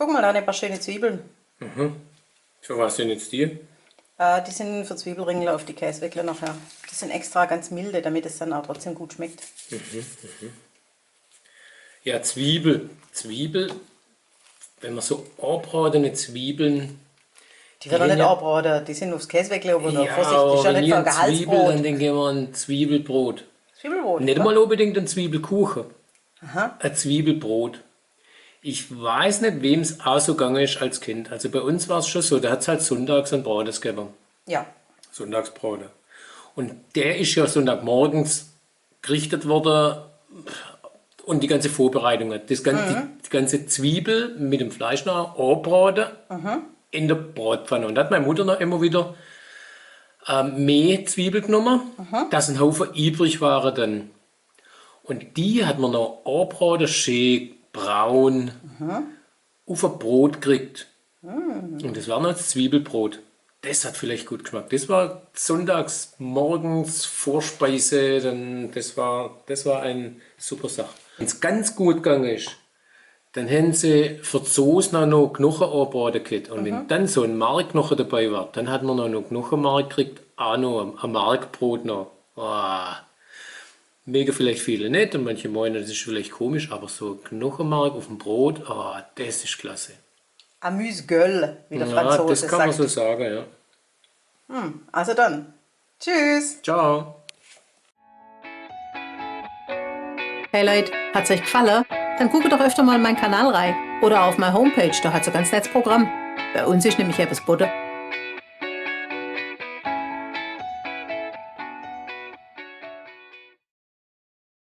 Guck mal, da ein paar schöne Zwiebeln. Für was sind jetzt die? Die sind für Zwiebelringel auf die Käseweckler nachher. Die sind extra ganz milde, damit es dann auch trotzdem gut schmeckt. Ja, Zwiebel, wenn man so anbratene Zwiebeln... Die werden nicht anbraten, die sind aufs Käseweckler, aber da Ja, Vorsicht, das ist ja wenn nicht ich für ein an Zwiebel, dann Gehaltsbrot. denke ich immer an Zwiebelbrot. Zwiebelbrot. Nicht ja? mal unbedingt ein Zwiebelkuchen. Aha. Ein Zwiebelbrot. Ich weiß nicht, wem es auch so gegangen ist als Kind. Also bei uns war es schon so, da hat es halt sonntags ein Brates gegeben. Ja. Sonntagsbraten. Und der ist ja Sonntagmorgens gerichtet worden und die ganze Vorbereitung. Die ganze Zwiebel mit dem Fleisch noch anbraten in der Bratpfanne. Und da hat meine Mutter noch immer wieder mehr Zwiebel genommen, dass ein Haufen übrig waren dann. Und die hat man noch anbraten, schön braun, auf ein Brot gekriegt. Und das war noch das Zwiebelbrot. Das hat vielleicht gut geschmeckt. Das war sonntags morgens Vorspeise, das war eine super Sache. Wenn es ganz gut gegangen ist, dann haben sie für die Soße noch Knochen angebraten gehabt. Und wenn dann so ein Markknochen dabei war, dann hat man noch Knochenmark gekriegt, auch noch ein Markbrot noch. Oh. Mega vielleicht viele nicht und manche meinen, das ist vielleicht komisch, aber so Knochenmark auf dem Brot, das ist klasse. Amüs-Gueule, wie der Ja, Franzose das kann man sagt. so sagen, ja. Also dann, tschüss. Ciao. Hey Leute, hat's euch gefallen? Dann guckt doch öfter mal in meinen Kanal rein. Oder auf meine Homepage, da hat's ein ganz nettes Programm. Bei uns ist nämlich etwas geboten.